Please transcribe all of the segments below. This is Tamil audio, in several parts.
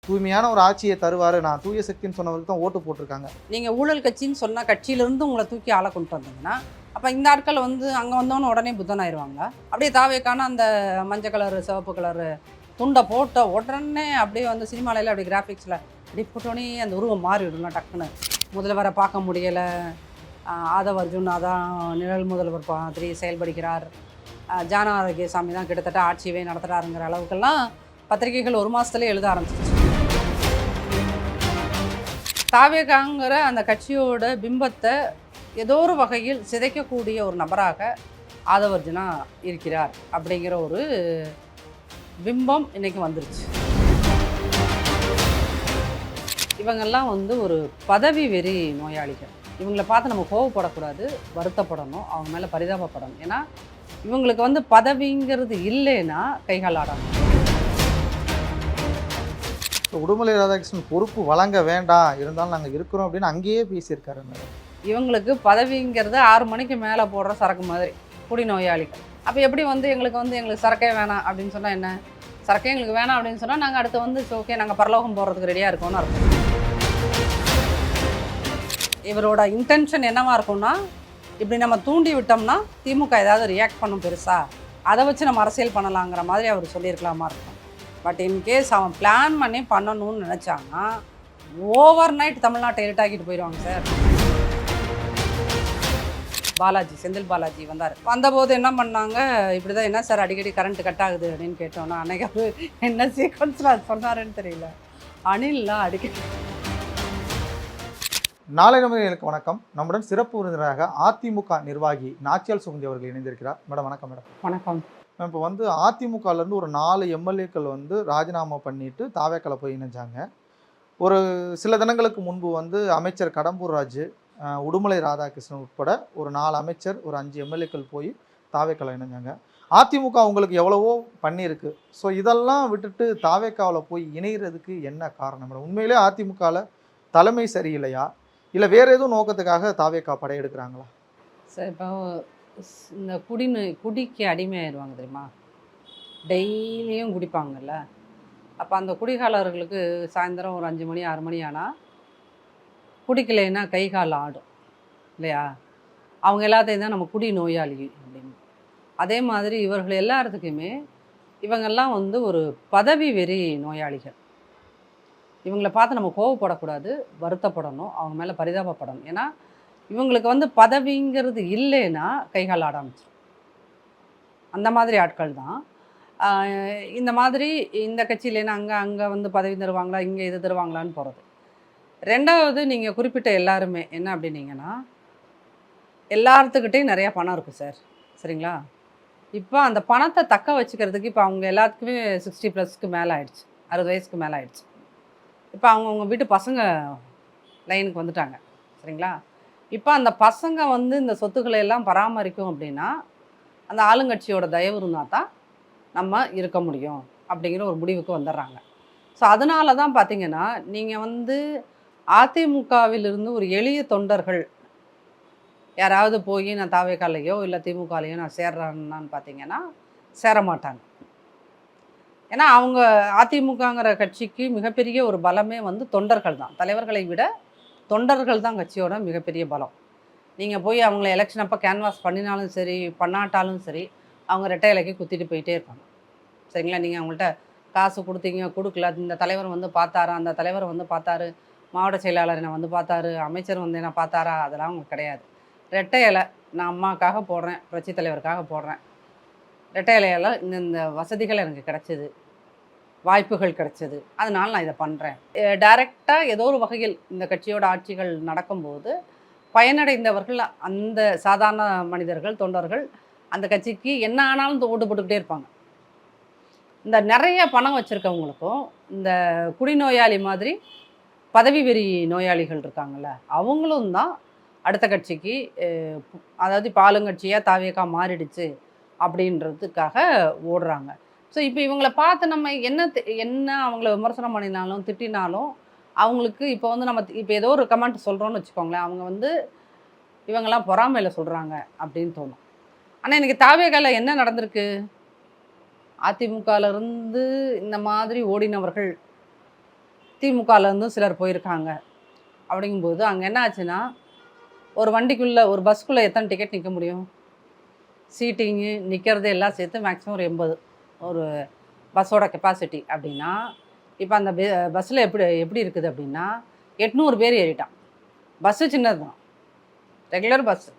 தூய்மையான ஒரு ஆட்சியை தருவாரு, நான் தூய சக்தின்னு சொன்னவருக்கு தான் ஓட்டு போட்டிருக்காங்க. நீங்க ஊழல் கட்சின்னு சொன்னா கட்சியிலிருந்து உங்களை தூக்கி ஆளை கொண்டு வந்தீங்கன்னா, அப்ப இந்த ஆட்கள் வந்து அங்க வந்தோன்னு உடனே புத்தன் ஆயிடுவாங்க. அப்படியே தாவேக்கான அந்த மஞ்சள் கலரு சிவப்பு கலரு துண்டை போட்ட உடனே அப்படியே வந்து சினிமாலையில் அப்படி கிராஃபிக்ஸில் அப்படி போட்டோன்னே அந்த உருவம் மாறிவிடுங்க டக்குன்னு. முதல்வரை பார்க்க முடியலை, ஆதவ் அர்ஜுன் அதான் நிழல் முதல்வர் மாதிரி செயல்படுகிறார், ஜான ஆரோக்கியசாமி தான் கிட்டத்தட்ட ஆட்சியவே நடத்துகிறாருங்கிற அளவுக்கெல்லாம் பத்திரிகைகள் ஒரு மாதத்துலேயே எழுத ஆரம்பிச்சிச்சு. தாவேகாங்கிற அந்த கட்சியோட பிம்பத்தை ஏதோ ஒரு வகையில் சிதைக்கக்கூடிய ஒரு நபராக ஆதவ் அர்ஜுனா இருக்கிறார் அப்படிங்கிற ஒரு பிம்பம் இன்றைக்கி வந்துருச்சு. இவங்கெல்லாம் வந்து ஒரு பதவி வெறி நோயாளிகள். இவங்களை பார்த்து நம்ம கோவப்படக்கூடாது, வருத்தப்படணும், அவங்க மேலே பரிதாபப்படணும். ஏன்னா இவங்களுக்கு வந்து பதவிங்கிறது இல்லைன்னா கைகால் ஆடணும். உடுமலை ராதாகிருஷ்ணன் பொறுப்பு வழங்க வேண்டாம், இருந்தாலும் நாங்கள் இருக்கிறோம் அப்படின்னு அங்கேயே பேசியிருக்காரு. இவங்களுக்கு பதவிங்கிறது 6 மணிக்கு மேலே போடுற சரக்கு மாதிரி குடி நோயாளிகள். அப்போ எப்படி வந்து எங்களுக்கு சரக்கே வேணாம் அப்படின்னு சொன்னால் என்ன? சரக்கே எங்களுக்கு வேணாம் அப்படின்னு சொன்னால் நாங்கள் அடுத்து வந்து ஓகே நாங்கள் பரலோகம் போகிறதுக்கு ரெடியாக இருக்கோம்னு அர்த்தம். இவரோட இன்டென்ஷன் என்னவா இருக்கும்னா, இப்படி நம்ம தூண்டி விட்டோம்னா திமுக ஏதாவது ரியாக்ட் பண்ணும் பெருசாக, அதை வச்சு நம்ம அரசியல் பண்ணலாங்கிற மாதிரி அவர் சொல்லியிருக்கலாமா இருக்கும். பட் இன்கேஸ் அவன் பிளான் பண்ணி பண்ணணும்னு நினச்சாங்கன்னா ஓவர் நைட் தமிழ்நாட்டை இருட்டாக்கிட்டு போயிடுவாங்க சார். பாலாஜி, செந்தில் பாலாஜி வந்தபோது என்ன பண்ணாங்க, இப்படி தான் என்ன சார் அடிக்கடி கரண்ட் கட் ஆகுது அப்படின்னு கேட்டோன்னா, அன்றைக்கி அவர் என்ன சீக்வன்ஸில் அது சொன்னாருன்னு தெரியல. அணில்லாம் அடிக்கடி. நாளை நமக்கு வணக்கம். நம்முடன் சிறப்பு விருந்தினராக அதிமுக நிர்வாகி நாச்சியால் சுகந்தி அவர்கள் இணைந்திருக்கிறார். மேடம் வணக்கம். மேடம் வணக்கம். இப்போ வந்து அதிமுகலேருந்து ஒரு 4 எம்எல்ஏக்கள் வந்து ராஜினாமா பண்ணிட்டு தாவேக்கால போய் இணைஞ்சாங்க. ஒரு சில தினங்களுக்கு முன்பு வந்து அமைச்சர் கடம்பூர் ராஜு, உடுமலை ராதாகிருஷ்ணன் உட்பட ஒரு 4 அமைச்சர், ஒரு 5 எம்எல்ஏக்கள் போய் தாவேக்கால இணைஞ்சாங்க. அதிமுக அவங்களுக்கு எவ்வளவோ பண்ணியிருக்கு. ஸோ இதெல்லாம் விட்டுட்டு தாவேக்காவில் போய் இணைகிறதுக்கு என்ன காரணம் மேடம்? உண்மையிலே அதிமுகவில் தலைமை சரியில்லையா, இல்லை வேறு எதுவும் நோக்கத்துக்காக தாவேக்கா படையெடுக்கிறாங்களா? சார் இப்போ இந்த குடிக்கு அடிமையாயிடுவாங்க தெரியுமா, டெய்லியும் குடிப்பாங்கல்ல. அப்போ அந்த குடிகாரர்களுக்கு சாயந்தரம் ஒரு 5 மணி 6 மணி ஆனால் குடிக்கலைன்னா கை கால் ஆடும் இல்லையா? அவங்க எல்லாத்தையும் தான் நம்ம குடி நோயாளி அப்படின்னு. அதே மாதிரி இவர்கள் எல்லாத்துக்குமே இவங்கெல்லாம் வந்து ஒரு பதவி வெறி நோயாளிகள். இவங்களை பார்த்து நம்ம கோவப்படக்கூடாது, வருத்தப்படணும், அவங்க மேலே பரிதாபப்படணும். ஏன்னா இவங்களுக்கு வந்து பதவிங்கிறது இல்லைன்னா கைகால் ஆட ஆரம்பிச்சிடும். அந்த மாதிரி ஆட்கள் தான் இந்த மாதிரி இந்த கட்சியிலேன்னா அங்கே வந்து பதவி தருவாங்களா, இங்கே இது தருவாங்களான்னு போகிறது. ரெண்டாவது, நீங்கள் குறிப்பிட்ட எல்லாருமே என்ன அப்படின்னீங்கன்னா, எல்லாத்துக்கிட்டையும் நிறையா பணம் இருக்குது சார், சரிங்களா? இப்போ அந்த பணத்தை தக்க வச்சுக்கிறதுக்கு இப்போ அவங்க எல்லாத்துக்குமே 60+ மேலே ஆயிடுச்சு, 60 வயசுக்கு மேலே ஆயிடுச்சு. இப்போ அவங்கவுங்க வீட்டு பசங்க லைனுக்கு வந்துட்டாங்க, சரிங்களா? இப்போ அந்த பசங்க வந்து இந்த சொத்துக்களை எல்லாம் பராமரிக்கும் அப்படின்னா அந்த ஆளுங்கட்சியோட தயவு இருந்தால் தான் நம்ம இருக்க முடியும் அப்படிங்கிற ஒரு முடிவுக்கு வந்துடுறாங்க. ஸோ அதனால தான் பார்த்தீங்கன்னா, நீங்கள் வந்து அதிமுகவிலிருந்து ஒரு எளிய தொண்டர்கள் யாராவது போய் நான் தாவேக்காலையோ இல்லை திமுகலையோ நான் சேர்றான்னு பார்த்தீங்கன்னா சேர மாட்டாங்க. ஏன்னா அவங்க அதிமுகங்கிற கட்சிக்கு மிகப்பெரிய ஒரு பலமே வந்து தொண்டர்கள் தான். தலைவர்களை விட தொண்டர்கள் தான் கட்சியோட மிகப்பெரிய பலம். நீங்கள் போய் அவங்கள எலெக்ஷன் அப்போ கேன்வாஸ் பண்ணினாலும் சரி பண்ணாட்டாலும் சரி, அவங்க ரெட்டை இலைக்கு குத்திட்டு போயிட்டே இருப்பாங்க, சரிங்களா? நீங்கள் அவங்கள்ட்ட காசு கொடுத்தீங்க, கொடுக்கல, இந்த தலைவர் வந்து பார்த்தாரா, அந்த தலைவர் வந்து பார்த்தாரு, மாவட்ட செயலாளர் என்னை வந்து பார்த்தாரு, அமைச்சர் வந்து என்ன பார்த்தாரா, அதெல்லாம் அவங்க கிடையாது. ரெட்டை இலை நான் அம்மாவுக்காக போடுறேன், புரட்சி தலைவருக்காக போடுறேன், ரெட்டை இலையால் இந்த வசதிகள் எனக்கு கிடச்சிது, வாய்ப்புகள் கிடைச்சது, அதனால் நான் இதை பண்ணுறேன். டைரெக்டாக ஏதோ ஒரு வகையில் இந்த கட்சியோட ஆட்சிகள் நடக்கும்போது பயனடைந்தவர்கள் அந்த சாதாரண மனிதர்கள், தொண்டர்கள் அந்த கட்சிக்கு என்ன ஆனாலும் ஓட்டு போட்டுக்கிட்டே இருப்பாங்க. இந்த நிறைய பணம் வச்சுருக்கவங்களுக்கும் இந்த குடிநோயாளி மாதிரி பதவி வெறி நோயாளிகள் இருக்காங்கள்ல, அவங்களும் தான் அடுத்த கட்சிக்கு, அதாவது இப்போ ஆளுங்கட்சியாக தாவேக்கா மாறிடுச்சு அப்படின்றதுக்காக ஓடுறாங்க. ஸோ இப்போ இவங்களை பார்த்து நம்ம என்ன அவங்கள விமர்சனம் பண்ணினாலும் திட்டினாலும் அவங்களுக்கு இப்போ வந்து நம்ம இப்போ ஏதோ ஒரு கமெண்ட் சொல்கிறோன்னு வச்சுக்கோங்களேன், அவங்க வந்து இவங்கெல்லாம் பொறாமையில் சொல்கிறாங்க அப்படின்னு தோணும். ஆனால் எனக்கு தாவேக்கால என்ன நடந்திருக்கு, அதிமுகலேருந்து இந்த மாதிரி ஓடினவர்கள் திமுகலேருந்தும் சிலர் போயிருக்காங்க. அப்படிங்கும்போது அங்கே என்ன ஆச்சுன்னா, ஒரு வண்டிக்குள்ளே ஒரு பஸ்ஸுக்குள்ளே எத்தனை டிக்கெட் நிற்க முடியும்? சீட்டிங்கு நிற்கிறது எல்லாம் சேர்த்து மேக்ஸிமம் ஒரு 80 ஒரு பஸ்ஸோட கெப்பாசிட்டி அப்படின்னா, இப்போ அந்த பஸ்ஸில் எப்படி எப்படி இருக்குது அப்படின்னா 800 பேர் ஏறிட்டான். பஸ்ஸு சின்னது தான், ரெகுலர் பஸ்ஸு.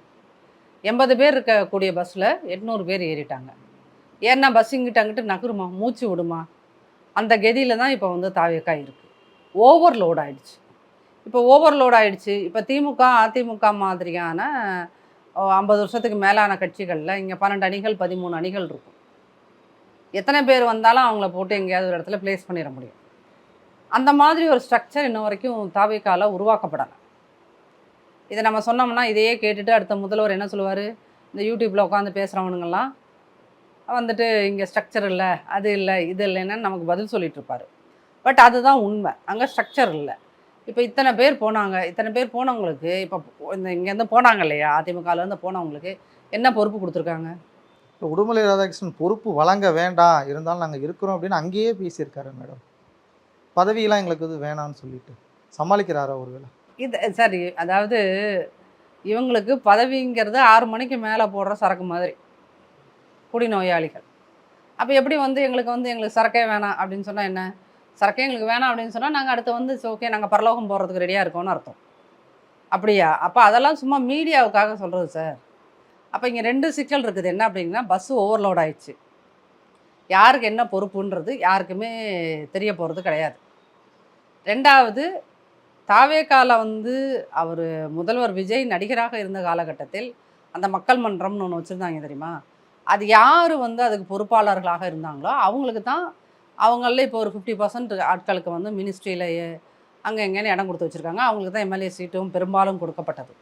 80 பேர் இருக்கக்கூடிய பஸ்ஸில் 800 பேர் ஏறிட்டாங்க. ஏன்னா பஸ் இங்கிட்ட அங்கிட்டு நகருமா, மூச்சு விடுமா, அந்த கதியில் தான் இப்போ வந்து தாவேக்கா இருக்குது. ஓவர்லோட் ஆயிடுச்சு. இப்போ ஓவர்லோட் ஆயிடுச்சு. இப்போ திமுக, அதிமுக மாதிரியான 50 வருஷத்துக்கு மேலான கட்சிகளில் இங்கே 12 அணிகள் 13 அணிகள் இருக்கும். எத்தனை பேர் வந்தாலும் அவங்கள போட்டு எங்கேயாவது ஒரு இடத்துல பிளேஸ் பண்ணிட முடியும். அந்த மாதிரி ஒரு ஸ்ட்ரக்சர் இன்ன வரைக்கும் தாவேக்கால உருவாக்கப்படலை. இதை நம்ம சொன்னோம்னா இதையே கேட்டுட்டு அடுத்த முதல்வர் என்ன சொல்லுவார், இந்த யூடியூப்பில் உட்காந்து பேசுகிறவனுங்கெல்லாம் வந்துட்டு இங்கே ஸ்ட்ரக்சர் இல்லை, அது இல்லை, இது இல்லைன்னு நமக்கு பதில் சொல்லிட்டு இருப்பார். பட் அதுதான் உண்மை, அங்கே ஸ்ட்ரக்சர் இல்லை. இப்போ இத்தனை பேர் போனாங்க, இத்தனை பேர் போனவங்களுக்கு இப்போ இந்த இங்கேருந்து போனாங்க இல்லையா, அதிமுகலேருந்து போனவங்களுக்கு என்ன பொறுப்பு கொடுத்துருக்காங்க? இப்போ உடுமலை ராதாகிருஷ்ணன் பொறுப்பு வழங்க வேண்டாம், இருந்தாலும் நாங்கள் இருக்கிறோம் அப்படின்னு அங்கேயே பேசியிருக்காரு மேடம். பதவியெல்லாம் எங்களுக்கு இது வேணான்னு சொல்லிட்டு சமாளிக்கிறாரா ஒருவேளை? இது சரி, அதாவது இவங்களுக்கு பதவிங்கிறது 6 மணிக்கு மேலே போடுற சரக்கு மாதிரி, குடிநோயாளிகள். அப்போ எப்படி வந்து எங்களுக்கு சரக்கே வேணாம் அப்படின்னு சொன்னால் என்ன? சரக்கே எங்களுக்கு வேணாம் அப்படின்னு சொன்னால் நாங்கள் அடுத்து வந்து ஓகே நாங்கள் பரலோகம் போகிறதுக்கு ரெடியாக இருக்கோம்னு அர்த்தம். அப்படியா? அப்போ அதெல்லாம் சும்மா மீடியாவுக்காக சொல்கிறது சார். அப்போ இங்கே 2 சிக்கல் இருக்குது. என்ன அப்படின்னா, பஸ்ஸு ஓவர்லோட் ஆயிடுச்சு. யாருக்கு என்ன பொறுப்புன்றது யாருக்குமே தெரிய போகிறது கிடையாது. 2வது, தாவேக்கால வந்து அவர் முதல்வர் விஜய் நடிகராக இருந்த காலகட்டத்தில் அந்த மக்கள் மன்றம்னு ஒன்று வச்சுருந்தாங்க தெரியுமா? அது யார் வந்து அதுக்கு பொறுப்பாளர்களாக இருந்தாங்களோ அவங்களுக்கு தான், அவங்களில் இப்போ ஒரு 50% ஆட்களுக்கு வந்து மினிஸ்ட்ரியில் அங்கே எங்கேன்னு இடம் கொடுத்து வச்சுருக்காங்க. அவங்களுக்கு தான் எம்எல்ஏ சீட்டும் பெரும்பாலும் கொடுக்கப்பட்டது.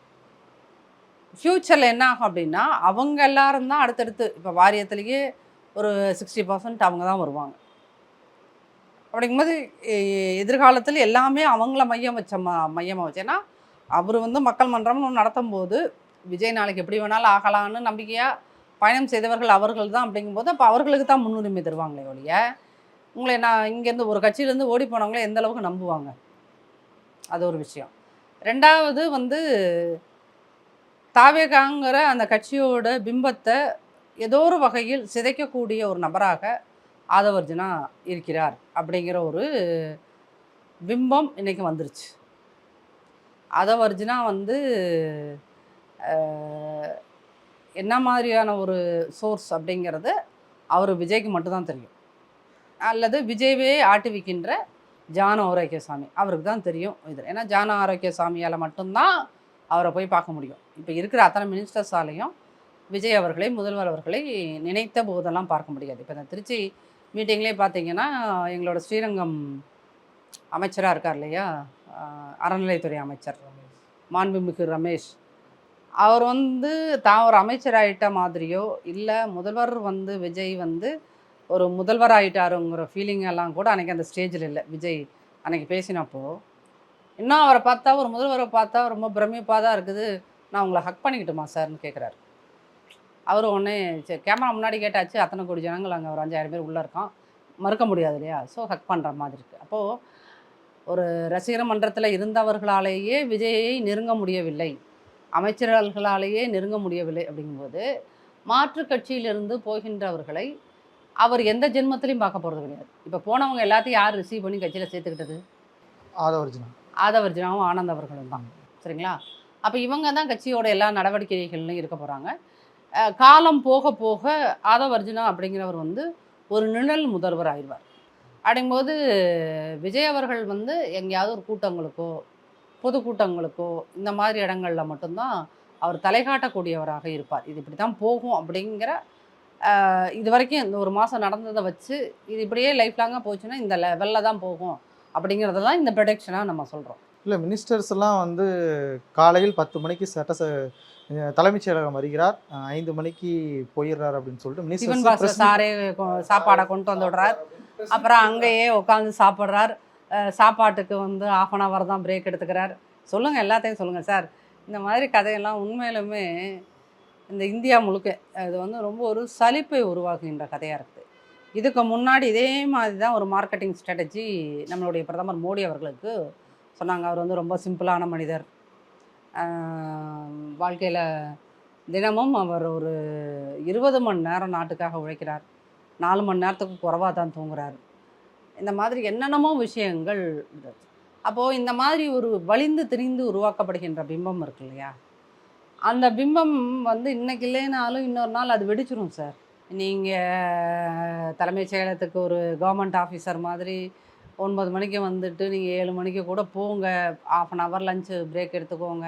ஃப்யூச்சரில் என்ன ஆகும் அப்படின்னா, அவங்க எல்லாரும் தான் அடுத்தடுத்து இப்போ வாரியத்திலேயே ஒரு 60% அவங்க தான் வருவாங்க. அப்படிங்கும்போது எதிர்காலத்தில் எல்லாமே அவங்கள மையமாக வச்சு, ஏன்னா அவர் வந்து மக்கள் மன்றம்னு ஒன்று நடத்தும் போது விஜய் நாளைக்கு எப்படி வேணாலும் ஆகலான்னு நம்பிக்கையாக பயணம் செய்தவர்கள் அவர்கள் தான். அப்படிங்கும்போது அப்போ அவர்களுக்கு தான் முன்னுரிமை தருவாங்களே ஒழிய, உங்களை நான் இங்கேருந்து ஒரு கட்சியிலேருந்து ஓடி போனவங்களே எந்த அளவுக்கு நம்புவாங்க? அது ஒரு விஷயம். 2வது வந்து தாவேகாங்கிற அந்த கட்சியோட பிம்பத்தை ஏதோ ஒரு வகையில் சிதைக்கக்கூடிய ஒரு நபராக ஆதவர்ஜுனா இருக்கிறார் அப்படிங்கிற ஒரு பிம்பம் இன்றைக்கி வந்துருச்சு. ஆதவர்ஜுனா வந்து என்ன மாதிரியான ஒரு சோர்ஸ் அப்படிங்கிறது அவர் விஜய்க்கு மட்டும்தான் தெரியும். அல்லது விஜயவே ஆட்டுவிக்கின்ற ஜான ஆரோக்கியசாமி அவருக்கு தான் தெரியும் இது. ஏன்னா ஜான ஆரோக்கியசாமியால் மட்டும்தான் அவரை போய் பார்க்க முடியும். இப்போ இருக்கிற அத்தனை மினிஸ்டர்ஸாலையும் விஜய் அவர்களை, முதல்வர் அவர்களை நினைத்த போதெல்லாம் பார்க்க முடியாது. இப்போ இந்த திருச்சி மீட்டிங்லேயே பார்த்தீங்கன்னா, எங்களோட ஸ்ரீரங்கம் அமைச்சராக இருக்கார் இல்லையா, அறநிலைத்துறை அமைச்சர் மாண்புமிகு ரமேஷ், அவர் வந்து தான் ஒரு அமைச்சர் ஆகிட்ட மாதிரியோ இல்லை முதல்வர் வந்து விஜய் வந்து ஒரு முதல்வர் ஆகிட்டாருங்கிற ஃபீலிங் எல்லாம் கூட அன்றைக்கி அந்த ஸ்டேஜில் இல்லை. விஜய் அன்றைக்கி பேசினப்போ இன்னும் அவரை பார்த்தா, ஒரு முதல்வரை பார்த்தா ரொம்ப பிரமிப்பாக தான் இருக்குது, நான் உங்களை ஹக் பண்ணிக்கிட்டுமா சார்னு கேட்குறாரு. அவர் ஒன்று சரி கேமரா முன்னாடி கேட்டாச்சு, அத்தனை கோடி ஜனங்கள் அங்கே ஒரு 5000 பேர் உள்ளே இருக்கான், மறுக்க முடியாது இல்லையா, ஸோ ஹக் பண்ணுற மாதிரி இருக்குது. அப்போது ஒரு ரசிகர் மன்றத்தில் இருந்தவர்களாலேயே விஜயை நெருங்க முடியவில்லை, அமைச்சர்களாலேயே நெருங்க முடியவில்லை. அப்படிங்கும்போது மாற்று கட்சியிலிருந்து போகின்றவர்களை அவர் எந்த ஜென்மத்திலையும் பார்க்க போகிறது கிடையாது. இப்போ போனவங்க எல்லாத்தையும் யார் ரிசீவ் பண்ணி கட்சியில் சேர்த்துக்கிட்டது? ஆதவர்ஜுனாவும் ஆனந்த் அவர்களும் தான். சரிங்களா? அப்போ இவங்க தான் கட்சியோட எல்லா நடவடிக்கைகள்லையும் இருக்க போகிறாங்க. காலம் போக போக ஆதவர்ஜுனா அப்படிங்கிறவர் வந்து ஒரு நிழல் முதல்வர் ஆயிடுவார். அப்படிங்கும்போது விஜய் அவர்கள் வந்து எங்கேயாவது ஒரு கூட்டங்களுக்கோ பொதுக்கூட்டங்களுக்கோ இந்த மாதிரி இடங்களில் மட்டும்தான் அவர் தலை காட்டக்கூடியவராக இருப்பார். இது இப்படி தான் போகும் அப்படிங்கிற இது வரைக்கும் இந்த ஒரு மாதம் நடந்ததை வச்சு இது இப்படியே லைஃப் லாங்காக போச்சுன்னா இந்த லெவலில் தான் போகும் அப்படிங்கிறதெல்லாம் இந்த ப்ரொடக்ஷனாக நம்ம சொல்கிறோம். இல்லை, மினிஸ்டர்ஸ் எல்லாம் வந்து காலையில் 10 மணிக்கு தலைமைச் செயலகம் வருகிறார், 5 மணிக்கு போயிடுறார் அப்படின்னு சொல்லிட்டு சிவன் பாஸ்கர் சாரே சாப்பாடை கொண்டு வந்து விடுறார். அப்புறம் அங்கேயே உட்காந்து சாப்பிட்றார். சாப்பாட்டுக்கு வந்து 1/2 hour தான் பிரேக் எடுத்துக்கிறார். சொல்லுங்கள், எல்லாத்தையும் சொல்லுங்கள் சார். இந்த மாதிரி கதையெல்லாம் உண்மையிலுமே இந்த இந்தியா முழுக்க இது வந்து ரொம்ப ஒரு சலிப்பை உருவாக்குகின்ற கதையாக இருக்குது. இதுக்கு முன்னாடி இதே மாதிரி தான் ஒரு மார்க்கெட்டிங் ஸ்ட்ராட்டஜி நம்மளுடைய பிரதமர் மோடி அவர்களுக்கு சொன்னாங்க. அவர் வந்து ரொம்ப சிம்பிளான மனிதர். வாழ்க்கையில் தினமும் அவர் ஒரு 20 மணி நேரம் நாட்டுக்காக உழைக்கிறார். 4 மணி நேரத்துக்கு குறைவாக தான் தூங்குறார். இந்த மாதிரி என்னென்னமோ விஷயங்கள் இருந்தது. அப்போது இந்த மாதிரி ஒரு வலிந்து திரிந்து உருவாக்கப்படுகின்ற பிம்பம் இருக்கு இல்லையா, அந்த பிம்பம் வந்து இன்னைக்கு இல்லைனாலும் இன்னொரு நாள் அது வெடிச்சிரும் சார். நீங்கள் தலைமைச் செயலகத்துக்கு ஒரு கவர்மெண்ட் ஆஃபீஸர் மாதிரி 9 மணிக்கு வந்துட்டு நீங்கள் 7 மணிக்கு கூட போங்க, ½ அன் ஹவர் லஞ்சு பிரேக் எடுத்துக்கோங்க.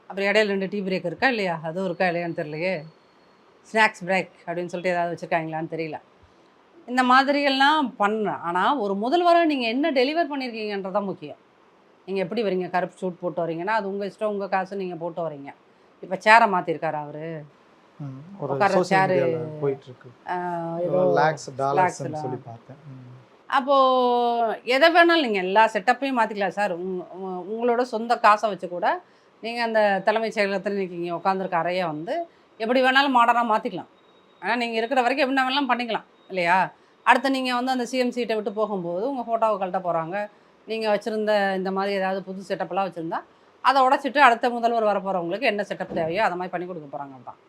அப்புறம் இடையில 2 டீ பிரேக் இருக்கா இல்லையா, அதுவும் இருக்கா இல்லையான்னு தெரியலையே. ஸ்நாக்ஸ் பிரேக் அப்படின்னு சொல்லிட்டு ஏதாவது வச்சுருக்காங்களான்னு தெரியல. இந்த மாதிரியெல்லாம் பண்ணேன். ஆனால் ஒரு முதல்வராக நீங்கள் என்ன டெலிவர் பண்ணியிருக்கீங்கன்றதான் முக்கியம். நீங்கள் எப்படி வரீங்க, கருப்பு சூட் போட்டு வரீங்கன்னா அது உங்கள் இஷ்டம், உங்கள் காசு, நீங்கள் போட்டு வரீங்க. இப்போ சேரை மாற்றிருக்காரு அவர். ஒரு உட்கார சோஷியல் சேரு மீடியால போயிட்டு இருக்கு. ஏதோ லாக்ஸ் டாலர்ஸ்னு லாக்ஸில். சொல்லி பார்த்தேன். அப்போது எதை வேணாலும் நீங்கள் எல்லா செட்டப்பையும் மாற்றிக்கலாம் சார். உங்களோட சொந்த காசை வச்சு கூட நீங்கள் அந்த தலைமைச் செயலகத்தில் இன்றைக்கி இங்கே உட்காந்துருக்க அறையை வந்து எப்படி வேணாலும் மாடர்னாக மாற்றிக்கலாம். ஆனால் நீங்கள் இருக்கிற வரைக்கும் எப்படி வேணாலும் பண்ணிக்கலாம் இல்லையா. அடுத்து நீங்கள் வந்து அந்த சிஎம் சீட்டை விட்டு போகும்போது உங்கள் ஃபோட்டோவை கழட்ட போகிறாங்க. நீங்கள் வச்சுருந்த இந்த மாதிரி ஏதாவது புது செட்டப்லாம் வச்சுருந்தா அதை உடச்சிட்டு அடுத்த முதல்வர் வரப்போகிறவங்களுக்கு என்ன செட்டப் தேவையோ அதை மாதிரி பண்ணி கொடுக்க போகிறாங்க தான்.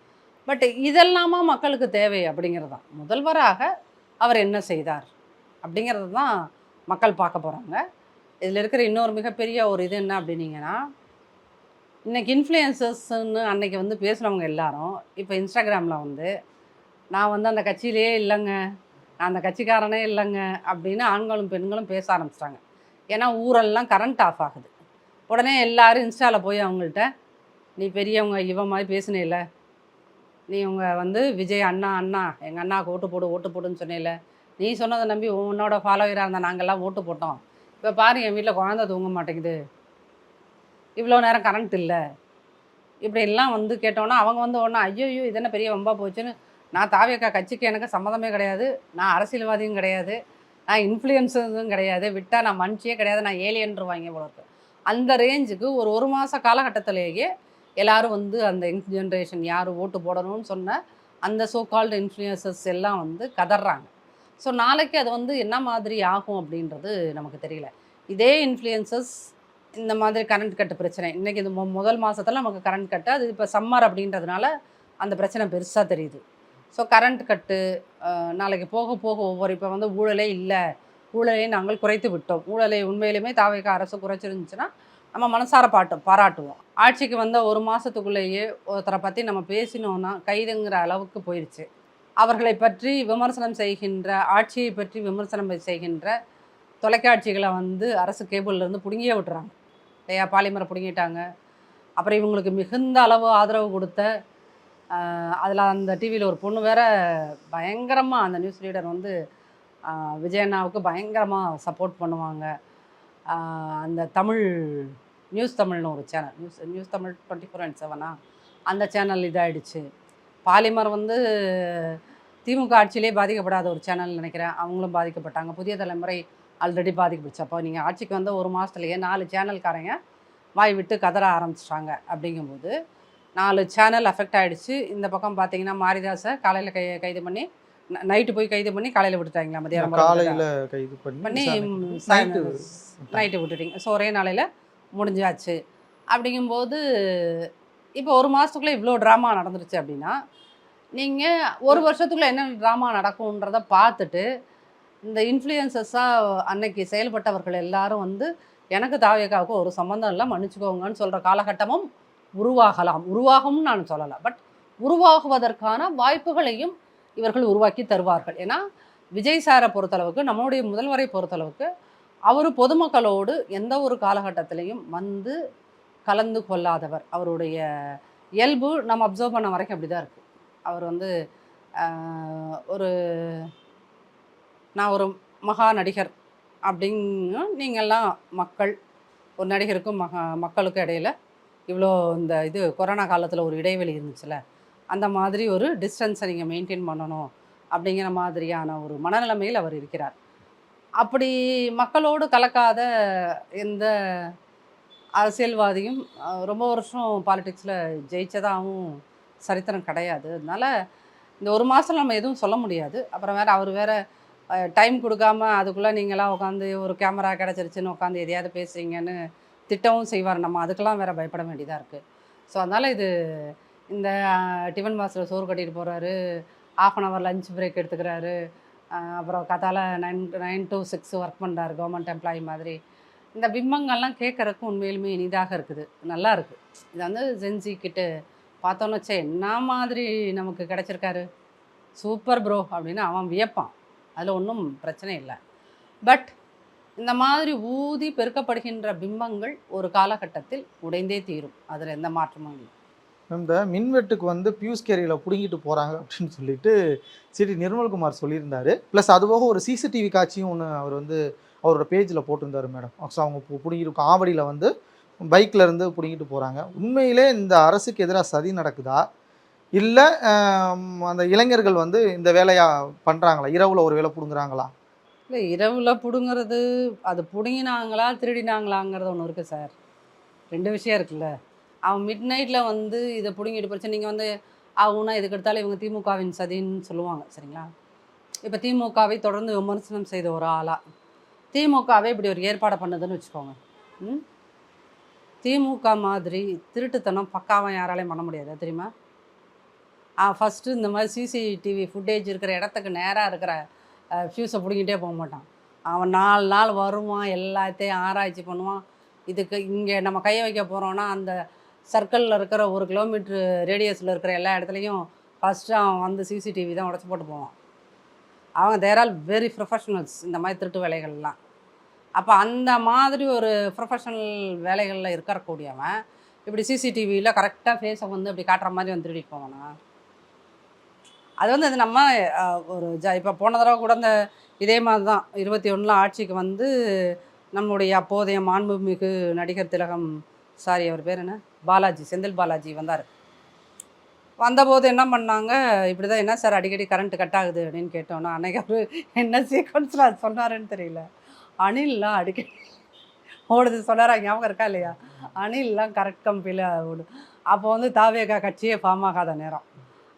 பட் இதெல்லாமா மக்களுக்கு தேவை அப்படிங்கிறது தான். முதல்வராக அவர் என்ன செய்தார் அப்படிங்கிறது தான் மக்கள் பார்க்க போகிறாங்க. இதில் இருக்கிற இன்னொரு மிகப்பெரிய ஒரு இது என்ன அப்படின்னீங்கன்னா, இன்றைக்கி இன்ஃப்ளூயன்சர்ஸ்ன்னு அன்றைக்கி வந்து பேசுகிறவங்க எல்லாரும் இப்போ இன்ஸ்டாகிராமில் வந்து நான் வந்து அந்த கட்சியிலேயே இல்லைங்க, நான் அந்த கட்சிக்காரனே இல்லைங்க அப்படின்னு ஆண்களும் பெண்களும் பேச ஆரம்பிச்சிட்டாங்க. ஏன்னா ஊரெல்லாம் கரண்ட் ஆஃப் ஆகுது. உடனே எல்லாரும் இன்ஸ்டாவில் போய் அவங்கள்ட்ட, நீ பெரியவங்க இவன் மாதிரி பேசுனேல, நீ உங்கள் வந்து விஜய் அண்ணா எங்கள் அண்ணாவுக்கு ஓட்டு போடுன்னு சொன்னேல, நீ சொன்னதை நம்பி உன்னோட ஃபாலோவராக இருந்தால் நாங்கள்லாம் ஓட்டு போட்டோம். இப்போ பாரு என் வீட்டில் குழந்தை தூங்க மாட்டேங்குது, இவ்வளோ நேரம் கரண்ட் இல்லை, இப்படிலாம் வந்து கேட்டோன்னா அவங்க வந்து ஒன்றா ஐயோ இது என்ன பெரிய வம்பா போச்சுன்னு, நான் தாவேக்கா கட்சிக்கு எனக்கு சம்மந்தமே கிடையாது, நான் அரசியல்வாதியும் கிடையாது, நான் இன்ஃப்ளூயன்ஸரும் கிடையாது, விட்டால் நான் மனுஷியே கிடையாது, நான் ஏலியன்ருவாங்க போல இருக்கு. அந்த ரேஞ்சுக்கு ஒரு மாத காலகட்டத்திலேயே எல்லோரும் வந்து அந்த யங் ஜென்ரேஷன் யார் ஓட்டு போடணும்னு சொன்ன அந்த சோ கால்டு இன்ஃப்ளூயன்சர்ஸ் எல்லாம் வந்து கதறாங்க. ஸோ நாளைக்கு அது வந்து என்ன மாதிரி ஆகும் அப்படின்றது நமக்கு தெரியல. இதே இன்ஃப்ளூயன்சர்ஸ் இந்த மாதிரி கரண்ட் கட்டு பிரச்சனை இன்றைக்கி இது முதல் மாதத்தில் நமக்கு கரண்ட் கட்டு, அது இப்போ சம்மர் அப்படின்றதுனால அந்த பிரச்சனை பெருசாக தெரியுது. ஸோ கரண்ட் கட்டு நாளைக்கு போக போக ஒவ்வொரு இப்போ வந்து ஊழலே இல்லை, ஊழலை நாங்கள் குறைத்து விட்டோம், ஊழலை உண்மையிலுமே தாவேக அரசு குறைச்சிருந்துச்சுன்னா நம்ம மனசார பாராட்டுவோம். ஆட்சிக்கு வந்த ஒரு மாதத்துக்குள்ளேயே ஒருத்தரை பற்றி நம்ம பேசினோன்னா கைதுங்கிற அளவுக்கு போயிடுச்சு. அவர்களை பற்றி விமர்சனம் செய்கின்ற, ஆட்சியை பற்றி விமர்சனம் செய்கின்ற தொலைக்காட்சிகளை வந்து அரசு கேபிள்லேருந்து பிடுங்கியே விட்டுறாங்க இல்லையா. பாலிமரை பிடுங்கிட்டாங்க. அப்புறம் இவங்களுக்கு மிகுந்த அளவு ஆதரவு கொடுத்த அதில் அந்த டிவியில் ஒரு பொண்ணு வேற பயங்கரமாக அந்த நியூஸ் ரீடர் வந்து விஜயண்ணாவுக்கு பயங்கரமாக சப்போர்ட் பண்ணுவாங்க. அந்த தமிழ் நியூஸ் தமிழ்னு ஒரு சேனல், நியூஸ் தமிழ் 24/7 அந்த சேனல் இதாகிடுச்சு. பாலிமர் வந்து திமுக ஆட்சியிலே பாதிக்கப்படாத ஒரு சேனல் நினைக்கிறேன், அவங்களும் பாதிக்கப்பட்டாங்க. புதிய தலைமுறை ஆல்ரெடி பாதிக்கப்பட்டுச்சு. அப்போ நீங்கள் ஆட்சிக்கு வந்த ஒரு மாதத்துலேயே 4 சேனல்காரங்க வாய் விட்டு கதற ஆரம்பிச்சிட்டாங்க. அப்படிங்கும்போது 4 சேனல் அஃபெக்ட் ஆகிடுச்சு. இந்த பக்கம் பார்த்தீங்கன்னா மாரிதாஸை காலையில் கைது பண்ணி, நைட்டு போய் கைது பண்ணி காலையில் விட்டுட்டாங்களா, மதியானம் காலையில் கைது பண்ணி நைட்டு விட்டுட்டீங்க. ஸோ ஒரே நாளையில் முடிஞ்சாச்சு. அப்படிங்கும்போது இப்போ ஒரு மாதத்துக்குள்ளே இவ்வளோ ட்ராமா நடந்துருச்சு அப்படின்னா, நீங்கள் ஒரு வருஷத்துக்குள்ளே என்ன ட்ராமா நடக்கும்ன்றத பார்த்துட்டு இந்த இன்ஃப்ளூயன்சஸாக அன்னைக்கு செயல்பட்டவர்கள் எல்லாரும் வந்து எனக்கு தாவேகாவுக்கு ஒரு சம்மந்தம் இல்லை மன்னிச்சுக்கோங்கன்னு சொல்கிற காலகட்டமும் உருவாகலாம். உருவாகும்னு நான் சொல்லலை, பட் உருவாகுவதற்கான வாய்ப்புகளையும் இவர்கள் உருவாக்கி தருவார்கள். ஏன்னா விஜய் சாரை பொறுத்தளவுக்கு, நம்மளுடைய முதல்வரை பொறுத்தளவுக்கு, அவர் பொதுமக்களோடு எந்த ஒரு காலகட்டத்திலையும் வந்து கலந்து கொள்ளாதவர். அவருடைய இயல்பு நம்ம அப்சர்வ் பண்ண வரைக்கும் அப்படி தான் இருக்குது. அவர் வந்து நான் ஒரு மகா நடிகர் அப்படின்னு நீங்கள்லாம் மக்கள், ஒரு நடிகருக்கும் மக்களுக்கும் இடையில் இவ்வளோ இந்த இது கொரோனா காலத்தில் ஒரு இடைவெளி இருந்துச்சுல்ல, அந்த மாதிரி ஒரு டிஸ்டன்ஸை நீங்கள் மெயின்டைன் பண்ணணும் அப்படிங்கிற மாதிரியான ஒரு மனநிலைமையில் அவர் இருக்கிறார். அப்படி மக்களோடு கலக்காத எந்த அரசியல்வாதியும் ரொம்ப வருஷம் பாலிடிக்ஸில் ஜெயிச்சதாகவும் சரித்திரம் கிடையாது. அதனால் இந்த ஒரு மாதம் நம்ம எதுவும் சொல்ல முடியாது. அப்புறம் வேறு அவர் வேறு டைம் கொடுக்காம அதுக்குள்ளே நீங்களாம் உட்காந்து ஒரு கேமரா கிடச்சிருச்சுன்னு உட்காந்து எதையாவது பேசுகிறீங்கன்னு திட்டவும் செய்வார். நம்ம அதுக்கெல்லாம் வேறு பயப்பட வேண்டியதாக இருக்குது. ஸோ அதனால் இது இந்த டிஃபன் பாக்ஸில் சோறு கட்டிட்டு போகிறாரு, 1/2 hour லஞ்ச் பிரேக் எடுத்துக்கிறாரு, அப்புறம் கதால 9 to 6 ஒர்க் பண்ணுறாரு கவர்மெண்ட் எம்ப்ளாயி மாதிரி. இந்த பிம்பங்கள்லாம் கேட்குறக்கு உண்மையிலுமே இனிதாக இருக்குது, நல்லா இருக்குது. இது வந்து ஜென்சி கிட்ட பார்த்தோன்னு வச்சா என்ன மாதிரி நமக்கு கிடச்சிருக்காரு, சூப்பர் ப்ரோ அப்படின்னு அவன் வியப்பான். அதில் ஒன்றும் பிரச்சனை இல்லை. பட் இந்த மாதிரி ஊதி பெருக்கப்படுகின்ற பிம்பங்கள் ஒரு காலகட்டத்தில் உடைந்தே தீரும், அதில் எந்த மாற்றமும் இல்லை. இந்த மின்வெட்டுக்கு வந்து பியூஸ் கேரியில் பிடுங்கிட்டு போகிறாங்க அப்படின்னு சொல்லிட்டு சிடி நிர்மல்குமார் சொல்லியிருந்தாரு. ப்ளஸ் அதுபோக ஒரு சிசிடிவி காட்சியும் ஒன்று அவர் வந்து அவரோட பேஜில் போட்டிருந்தாரு மேடம். ஸோ அவங்க பிடிங்கிட்டு ஆவடியில் வந்து பைக்கில் இருந்து பிடிங்கிட்டு போகிறாங்க. உண்மையிலே இந்த அரசுக்கு எதிராக சதி நடக்குதா, இல்லை அந்த இளைஞர்கள் வந்து இந்த வேலையாக பண்ணுறாங்களா, இரவில் ஒரு வேலை பிடுங்குறாங்களா? இல்லை, இரவில் பிடுங்கிறது அது பிடுங்கினாங்களா திருடினாங்களாங்கிறது ஒன்று இருக்குது சார். 2 விஷயம் இருக்குல்ல. அவன் மிட் நைட்டில் வந்து இதை பிடுங்கிட்டு போச்சு. நீங்கள் வந்து ஆகுனா இதுக்கு எடுத்தாலும் இவங்க திமுகவின் சதின்னு சொல்லுவாங்க, சரிங்களா? இப்போ திமுகவை தொடர்ந்து விமர்சனம் செய்த ஒரு ஆளாக திமுகவே இப்படி ஒரு ஏற்பாடை பண்ணுதுன்னு வச்சுக்கோங்க. திமுக மாதிரி திருட்டுத்தனம் பக்காவாக யாராலையும் பண்ண முடியாது, தெரியுமா? ஃபஸ்ட்டு இந்த மாதிரி சிசிடிவி ஃபுட்டேஜ் இருக்கிற இடத்துக்கு நேராக இருக்கிற ஃபியூஸை பிடிங்கிட்டே போக மாட்டான். அவன் 4 நாள் வருவான், எல்லாத்தையும் ஆராய்ச்சி பண்ணுவான். இதுக்கு இங்கே நம்ம கையை வைக்க போகிறோன்னா அந்த சர்க்கிளில் இருக்கிற 1 கிலோமீட்ரு ரேடியஸில் இருக்கிற எல்லா இடத்துலையும் ஃபஸ்ட்டு அவன் வந்து சிசிடிவி தான் உடச்சி போட்டு போவான். அவங்க தேர் ஆல் வெரி ப்ரொஃபஷனல்ஸ் இந்த மாதிரி திருட்டு வேலைகள்லாம். அப்போ அந்த மாதிரி ஒரு ப்ரொஃபஷனல் வேலைகளில் இருக்கக்கூடியவன் இப்படி சிசிடிவியில் கரெக்டாக ஃபேஸை வந்து இப்படி காட்டுற மாதிரி வந்து திருடிட்டு போவானா? அது வந்து அது நம்ம ஒரு இப்போ போன தடவை கூட இந்த இதே மாதிரி தான் 21 ஆட்சிக்கு வந்து நம்முடைய அப்போதைய மாண்புமிகு நடிகர் திலகம், சாரி அவர் பேர் என்ன, பாலாஜி, செந்தில் பாலாஜி வந்தார். வந்தபோது என்ன பண்ணாங்க, இப்படி தான் என்ன சார் அடிக்கடி கரண்ட் கட் ஆகுது அப்படின்னு கேட்டோன்னா, அன்றைக்கி அவர் என்ன சீக்வன்ஸில் அது சொன்னாருன்னு தெரியல. அணில்லாம் அடிக்கடி ஓடுது சொன்னாரா, ஞாபகம் இருக்கா இல்லையா? அணில்லாம் கரெக்ட் கம்பியில் ஓடும். அப்போ வந்து தாவேகா கட்சியே ஃபார்ம் ஆகாத நேரம்.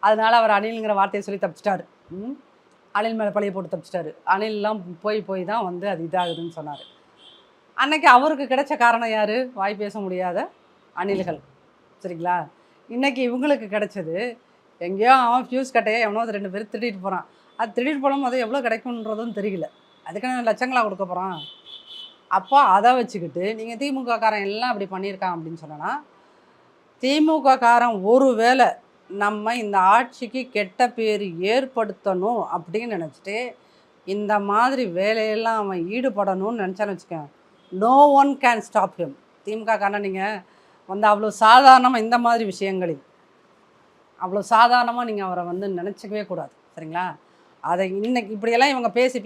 அதனால் அவர் அணிலுங்கிற வார்த்தையை சொல்லி தப்பிச்சிட்டாரு. அணில் மேலே பழைய போட்டு தப்பிச்சிட்டாரு. அணில்லாம் போய் தான் வந்து அது இதாகுதுன்னு சொன்னார். அன்னைக்கு அவருக்கு கிடைச்ச காரணம் யார்? வாய் பேச முடியாத அணில்கள், சரிங்களா? இன்றைக்கி இவங்களுக்கு கிடைச்சது எங்கேயோ அவன் ஃபியூஸ் கட்டையோ எவனோ 2 பேர் திருடிட்டு போகிறான். அது திருடிட்டு போனோம், அது எவ்வளோ கிடைக்குன்றதும் தெரியல. அதுக்கான லட்சங்களாக கொடுக்க போகிறான். அப்போ அதை வச்சுக்கிட்டு நீங்கள் திமுக காரன் எல்லாம் அப்படி பண்ணியிருக்கான் அப்படின்னு சொன்னால், திமுக காரன் ஒரு வேளை நம்ம இந்த ஆட்சிக்கு கெட்ட பேர் ஏற்படுத்தணும் அப்படின்னு நினச்சிட்டு இந்த மாதிரி வேலையெல்லாம் அவன் ஈடுபடணும்னு நினச்சான்னு வச்சுக்கேன், no one can stop him. DMK காரன் நீங்கள் வந்து அவ்வளோ சாதாரணமாக இந்த மாதிரி விஷயங்களில் அவ்வளோ சாதாரணமாக நீங்கள் அவரை வந்து நினச்சிக்கவே கூடாது, சரிங்களா? அதை இன்னைக்கு இப்படியெல்லாம் இவங்க பேசி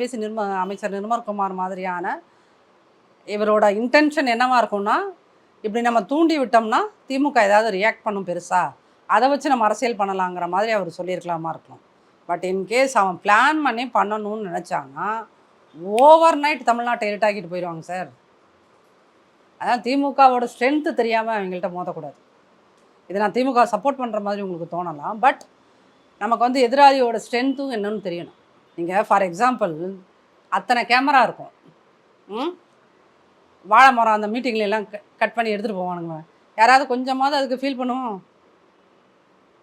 அமைச்சர் நிர்மல்குமார் மாதிரியான இவரோட இன்டென்ஷன் என்னவாக இருக்கும்னா, இப்படி நம்ம தூண்டி விட்டோம்னா திமுக ஏதாவது ரியாக்ட் பண்ணும் பெருசாக, அதை வச்சு நம்ம அரசியல் பண்ணலாங்கிற மாதிரி அவர் சொல்லியிருக்கலாமா இருக்கணும். பட் இன்கேஸ் அவன் பிளான் பண்ணி பண்ணணும்னு நினச்சாங்கன்னா ஓவர் நைட் தமிழ்நாட்டை இருட்டாக்கிட்டு போயிடுவாங்க சார். அதான் திமுகவோட ஸ்ட்ரென்த்து தெரியாமல் அவங்கள்ட்ட மோதக்கூடாது. இதை நான் திமுக சப்போர்ட் பண்ணுற மாதிரி உங்களுக்கு தோணலாம், பட் நமக்கு வந்து எதிராளியோட ஸ்ட்ரென்த்தும் என்னன்னு தெரியணும். நீங்கள் ஃபார் எக்ஸாம்பிள் அத்தனை கேமரா இருக்கும், வாழை மரம் அந்த மீட்டிங்கில் எல்லாம் கட் பண்ணி எடுத்துகிட்டு போவானுங்க. யாராவது கொஞ்சமாவது அதுக்கு ஃபீல் பண்ணுவோம்?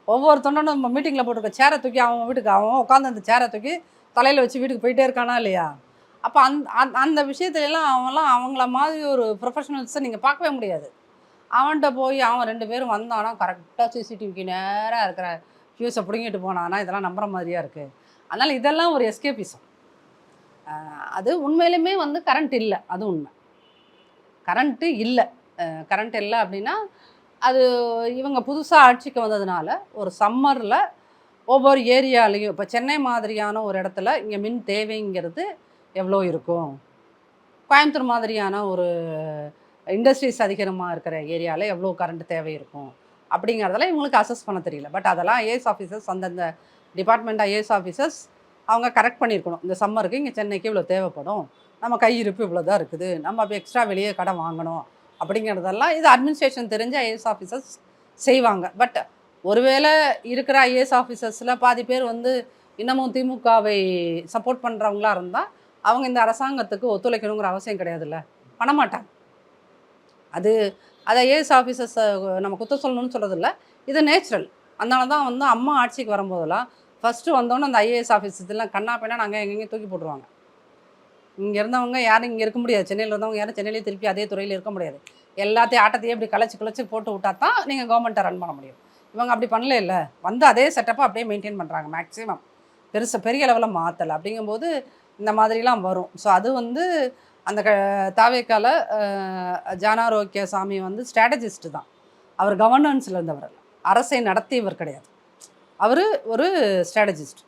ஒவ்வொரு தொண்டனும் நம்ம மீட்டிங்கில் போட்டிருக்க சேரை தூக்கி அவன் வீட்டுக்கு அவன் உட்காந்து அந்த சேரை தூக்கி தலையில் வச்சு வீட்டுக்கு போயிட்டே இருக்கானா இல்லையா? அப்போ அந்த விஷயத்துலலாம் அவங்கள மாதிரி ஒரு ப்ரொஃபஷனல்ஸை நீங்கள் பார்க்கவே முடியாது. அவன்கிட்ட போய் அவன் 2 பேரும் வந்தானா கரெக்டாக சிசிடிவிக்கு நேராக இருக்கிற ஃபியூஸை பிடுங்கிட்டு போனானா இதெல்லாம் நம்புற மாதிரியாக இருக்குது. அதனால் இதெல்லாம் ஒரு எஸ்கேபிசம். அது உண்மையிலுமே வந்து கரண்ட் இல்லை, அது உண்மை. கரண்ட்டு இல்லை, கரண்ட் இல்லை அப்படின்னா அது இவங்க புதுசாக ஆட்சிக்கு வந்ததுனால ஒரு சம்மரில் ஒவ்வொரு ஏரியாலையும் இப்போ சென்னை மாதிரியான ஒரு இடத்துல இங்கே மின் தேவைங்கிறது எவ்வளோ இருக்கும், கோயம்புத்தூர் மாதிரியான ஒரு இண்டஸ்ட்ரீஸ் அதிகமாக இருக்கிற ஏரியாவில் எவ்வளோ கரண்ட் தேவை இருக்கும் அப்படிங்கிறதெல்லாம் இவங்களுக்கு அசஸ் பண்ண தெரியல. பட் அதெல்லாம் ஐஏஎஸ் ஆஃபீஸர்ஸ், அந்தந்த டிபார்ட்மெண்ட் ஐஏஎஸ் ஆஃபீஸர்ஸ் அவங்க கரெக்ட் பண்ணியிருக்கணும். இந்த சம்மருக்கு இங்கே சென்னைக்கு இவ்வளோ தேவைப்படும், நம்ம கையிருப்பு இவ்வளோ தான் இருக்குது, நம்ம அப்போ எக்ஸ்ட்ரா வெளியே கடன் வாங்கணும் அப்படிங்கிறதெல்லாம் இது அட்மினிஸ்ட்ரேஷன் தெரிஞ்ச ஐஏஎஸ் ஆஃபீஸர்ஸ் செய்வாங்க. பட் ஒருவேளை இருக்கிற ஐஏஎஸ் ஆஃபீஸர்ஸில் பாதி பேர் வந்து இன்னமும் திமுகவை சப்போர்ட் பண்ணுறவங்களா இருந்தால் அவங்க இந்த அரசாங்கத்துக்கு ஒத்துழைக்கணுங்கிற அவசியம் கிடையாதுல்ல, பண்ண மாட்டாங்க. அது அது ஐஏஎஸ் ஆஃபீஸர்ஸை நம்ம குத்த சொல்லணும்னு சொல்கிறதில்ல, இது நேச்சுரல். அதனால தான் வந்து அம்மா ஆட்சிக்கு வரும்போதெல்லாம் ஃபஸ்ட்டு வந்தோன்னே அந்த ஐஏஎஸ் ஆஃபீஸர்ஸ்லாம் கண்ணா பையனா நாங்கள் எங்கெங்கேயும் தூக்கி போட்டுருவாங்க. இங்கே இருந்தவங்க யாரும் இங்கே இருக்க முடியாது, சென்னையில் இருந்தவங்க யாரும் சென்னையிலேயே திருப்பி அதே துறையில் இருக்க முடியாது. எல்லாத்தையும் ஆட்டத்தையே இப்படி கலைச்சி போட்டு விட்டா தான் நீங்கள் கவர்மெண்ட்டை ரன் பண்ண முடியும். இவங்க அப்படி பண்ணல, இல்லை வந்து அதே செட்டப்பை அப்படியே மெயின்டைன் பண்ணுறாங்க மேக்ஸிமம், பெரிய லெவலில் மாற்றலை. அப்படிங்கும்போது இந்த மாதிரிலாம் வரும். ஸோ அது வந்து அந்த தாவேக்கால ஜானாரோக்கியசாமி வந்து ஸ்ட்ராட்டஜிஸ்ட்டு தான். அவர் கவர்னன்ஸில் இருந்தவர் அல்ல, அரசை நடத்தியவர் கிடையாது. அவர் ஒரு ஸ்ட்ராட்டஜிஸ்ட்.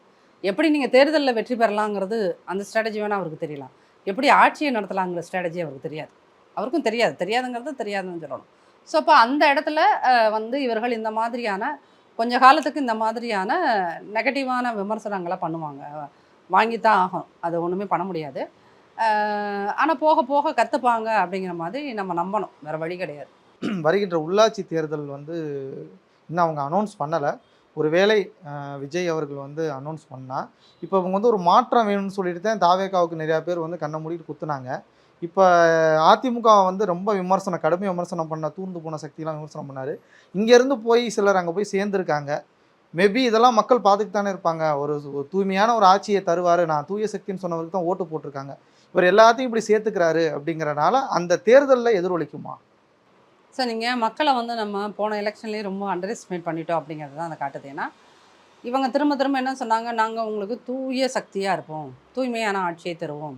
எப்படி நீங்கள் தேர்தலில் வெற்றி பெறலாங்கிறது அந்த ஸ்ட்ராட்டஜி வேணால் அவருக்கு தெரியலாம், எப்படி ஆட்சியை நடத்தலாங்கிற ஸ்ட்ராட்டஜி அவருக்கு தெரியாது. அவருக்கும் தெரியாதுங்கிறது தெரியாதுன்னு சொல்லணும். ஸோ அப்போ அந்த இடத்துல வந்து இவர்கள் இந்த மாதிரியான கொஞ்ச காலத்துக்கு இந்த மாதிரியான நெகட்டிவான விமர்சனங்களை பண்ணுவாங்க, வாங்கித்தான் ஆகும், அது ஒன்றுமே பண்ண முடியாது. ஆனால் போக போக கற்றுப்பாங்க அப்படிங்கிற மாதிரி நம்ம நம்பணும், வேறு வழி கிடையாது. வருகின்ற உள்ளாட்சி தேர்தல் வந்து இன்னும் அவங்க அனௌன்ஸ் பண்ணலை. ஒருவேளை விஜய் அவர்கள் வந்து அனௌன்ஸ் பண்ணால் இப்போ அவங்க வந்து ஒரு மாற்றம் வேணும்னு சொல்லிட்டு தான் தாவேகாவுக்கு நிறையா பேர் வந்து கண்ணை மூடிட்டு குத்துனாங்க. இப்போ அதிமுக வந்து ரொம்ப கடுமையாக விமர்சனம் பண்ண, தூர்ந்து போன சக்தியெல்லாம் விமர்சனம் பண்ணார். இங்கேருந்து போய் சிலர் அங்கே போய் சேர்ந்துருக்காங்க. மேபி இதெல்லாம் மக்கள் பார்த்துட்டு தானே இருப்பாங்க. ஒரு தூய்மையான ஒரு ஆட்சியை தருவார், நான் தூய சக்தின்னு சொன்னவருக்கு தான் ஓட்டு போட்டிருக்காங்க. இவர் எல்லாத்தையும் இப்படி சேர்த்துக்கிறாரு அப்படிங்கிறனால அந்த தேர்தலில் எதிரொலிக்குமா? சார், நீங்கள் மக்களை வந்து நம்ம போன எலெக்ஷன்லேயே ரொம்ப அண்டர் எஸ்டிமேட் பண்ணிட்டோம் அப்படிங்கிறது தான் அதை காட்டுது. ஏன்னா இவங்க திரும்ப என்ன சொன்னாங்க, நாங்கள் உங்களுக்கு தூய சக்தியாக இருப்போம், தூய்மையான ஆட்சியை தருவோம்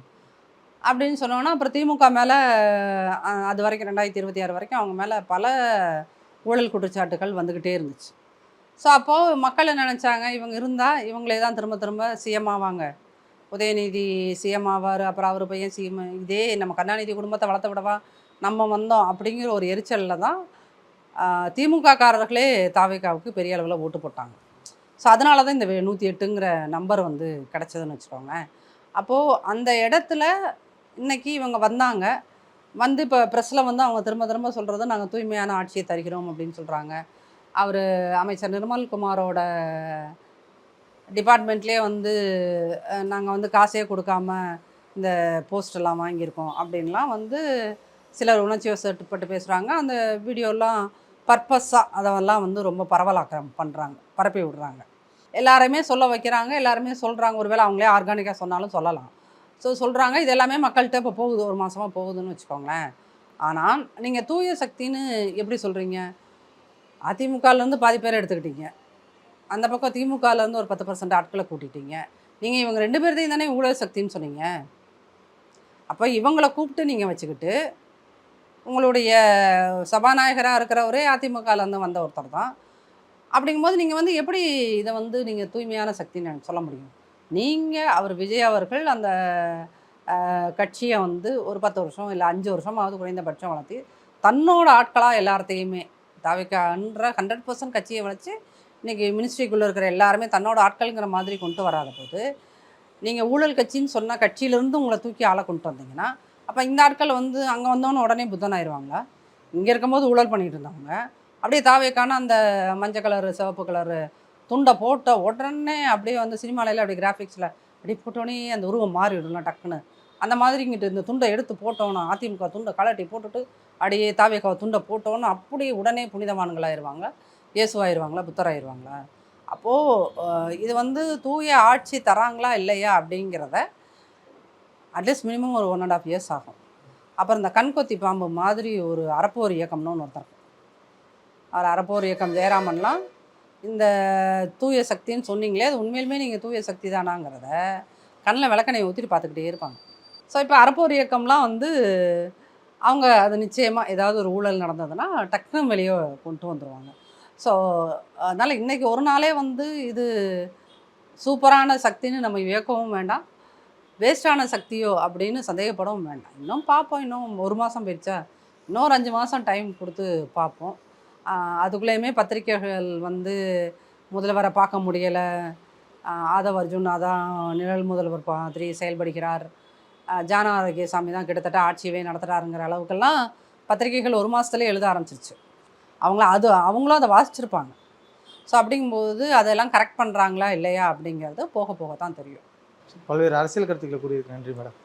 அப்படின்னு சொன்னோன்னா, அப்புறம் திமுக மேலே அது வரைக்கும் 2026 வரைக்கும் அவங்க மேலே பல ஊழல் குற்றச்சாட்டுகள் வந்துக்கிட்டே இருந்துச்சு. ஸோ அப்போது மக்கள் என்ன நினச்சாங்க, இவங்க இருந்தால் இவங்களே தான் திரும்ப சிஎம் ஆவாங்க, உதயநிதி சிஎம் ஆவார், அப்புறம் அவர் பையன் சிஎம், இதே நம்ம கருணாநிதி குடும்பத்தை வளர்த்த விடவா நம்ம வந்தோம் அப்படிங்கிற ஒரு எரிச்சலில் தான் திமுககாரர்களே தாவேகாவுக்கு பெரிய அளவில் ஓட்டு போட்டாங்க. ஸோ அதனால தான் இந்த 108ங்கிற நம்பர் வந்து கிடச்சதுன்னு வச்சுக்கோங்களேன். அப்போது அந்த இடத்துல இன்றைக்கி இவங்க வந்தாங்க, வந்து இப்போ ப்ரெஸ்ஸில் வந்து அவங்க திரும்ப சொல்கிறது, நாங்கள் தூய்மையான ஆட்சியை தருகிறோம் அப்படின்னு சொல்கிறாங்க. அவர் அமைச்சர் நிர்மல்குமாரோட டிபார்ட்மெண்ட்லேயே வந்து நாங்கள் வந்து காசே கொடுக்காம இந்த போஸ்டெல்லாம் வாங்கியிருக்கோம் அப்படின்லாம் வந்து சிலர் உணர்ச்சி வசப்பட்டு பேசுகிறாங்க. அந்த வீடியோலாம் பர்பஸாக அதெல்லாம் வந்து ரொம்ப பரவலாக்கம் பண்ணுறாங்க, பரப்பி விடுறாங்க, எல்லாருமே சொல்ல வைக்கிறாங்க, எல்லாருமே சொல்கிறாங்க. ஒருவேளை அவங்களே ஆர்கானிக்காக சொன்னாலும் சொல்லலாம். ஸோ சொல்கிறாங்க, இது எல்லாமே மக்கள்கிட்ட இப்போ போகுது, ஒரு மாதமாக போகுதுன்னு வச்சுக்கோங்களேன். ஆனால் நீங்கள் தூய சக்தின்னு எப்படி சொல்கிறீங்க? அதிமுகலேருந்து பாதி பேரை எடுத்துக்கிட்டீங்க, அந்த பக்கம் திமுகலேருந்து ஒரு 10% ஆட்களை கூட்டிட்டீங்க. நீங்கள் இவங்க 2 பேர்த்தையும் தானே ஊழல் சக்தின்னு சொன்னீங்க. அப்போ இவங்களை கூப்பிட்டு நீங்கள் வச்சுக்கிட்டு, உங்களுடைய சபாநாயகராக இருக்கிறவரே அதிமுகலேருந்து வந்த ஒருத்தர் தான். அப்படிங்கும்போது நீங்கள் வந்து எப்படி இதை வந்து நீங்கள் தூய்மையான சக்தின்னு சொல்ல முடியும்? நீங்கள் அவர் விஜய் அவர்கள் அந்த கட்சியை வந்து ஒரு 10 வருஷம் இல்லை 5 வருஷமாவது குறைந்தபட்சம் வளர்த்தி தன்னோட ஆட்களாக எல்லாத்தையுமே தாவேக்கான்ற 100% கட்சியை வளைச்சி இன்றைக்கி மினிஸ்ட்ரிக்குள்ளே இருக்கிற எல்லாருமே தன்னோட ஆட்கள்ங்கிற மாதிரி கொண்டு வராத போது, நீங்கள் ஊழல் கட்சின்னு சொன்னால் கட்சியிலேருந்து உங்களை தூக்கி ஆளை கொண்டு வந்தீங்கன்னா, அப்போ இந்த ஆட்கள் வந்து அங்கே வந்தோன்னு உடனே புத்தன் ஆயிடுவாங்களா? இங்கே இருக்கும்போது ஊழல் பண்ணிகிட்டு இருந்தவங்க அப்படியே தாவேக்கான அந்த மஞ்சள் கலரு சிவப்பு கலரு துண்டை போட்ட உடனே அப்படியே வந்து சினிமாலையில் அப்படியே கிராஃபிக்ஸில் அப்படியே போட்டோன்னே அந்த உருவம் மாறிவிடலாம் டக்குன்னு. அந்த மாதிரி இங்கிட்டு இந்த துண்டை எடுத்து போட்டோன்னா, அதிமுக துண்டை கலட்டி போட்டுட்டு அப்படியே தாவேக்காவை துண்டை போட்டோன்னு அப்படியே உடனே புனிதவான்களாயிருவாங்க, இயேசுவாயிருவாங்களா, புத்தராயிருவாங்களா? அப்போது இது வந்து தூய ஆட்சி தராங்களா இல்லையா அப்படிங்கிறத அட்லீஸ்ட் மினிமம் ஒரு 1.5 இயர்ஸ் ஆகும். அப்புறம் இந்த கண்கொத்தி பாம்பு மாதிரி ஒரு அறப்போர் இயக்கம்னு ஒருத்தர், அவர் அறப்போர் இயக்கம் ஜெயராமன்லாம் இந்த தூய சக்தின்னு சொன்னீங்களே, அது உண்மையிலுமே நீங்கள் தூய சக்தி தானாங்கிறத கண்ணில் விளக்கணையை ஊற்றிட்டு பார்த்துக்கிட்டே இருப்பாங்க. ஸோ இப்போ அறப்போர் இயக்கம்லாம் வந்து அவங்க அது நிச்சயமாக ஏதாவது ஒரு ஊழல் நடந்ததுன்னா டக்குன்னு வெளியே கொண்டு வந்துடுவாங்க. ஸோ அதனால் இன்றைக்கி ஒரு நாளே வந்து இது சூப்பரான சக்தின்னு நம்ம வியக்கவும் வேண்டாம், வேஸ்டான சக்தியோ அப்படின்னு சந்தேகப்படவும் வேண்டாம். இன்னும் பார்ப்போம், இன்னும் 1 மாதம் போயிடுச்சா, இன்னொரு 5 மாதம் டைம் கொடுத்து பார்ப்போம். அதுக்குள்ளேயுமே பத்திரிகைகள் வந்து முதல்வரை பார்க்க முடியலை, ஆதவ் அர்ஜுன் அதான் நிழல் முதல்வர் மாதிரி செயல்படுகிறார், ஜானாரோக்கியசாமி தான் கிட்டத்தட்ட ஆட்சியவே நடத்துகிறாருங்கிற அளவுக்கெல்லாம் பத்திரிகைகள் 1 மாதத்துலேயே எழுத ஆரம்பிச்சிருச்சு. அவங்களும் அதை வாசிச்சிருப்பாங்க. ஸோ அப்படிங்கும்போது அதெல்லாம் கரெக்ட் பண்ணுறாங்களா இல்லையா அப்படிங்கிறது போக போக தான் தெரியும். பல்வேறு அரசியல் கருத்துக்களை கூறியிருக்கு. நன்றி மேடம்.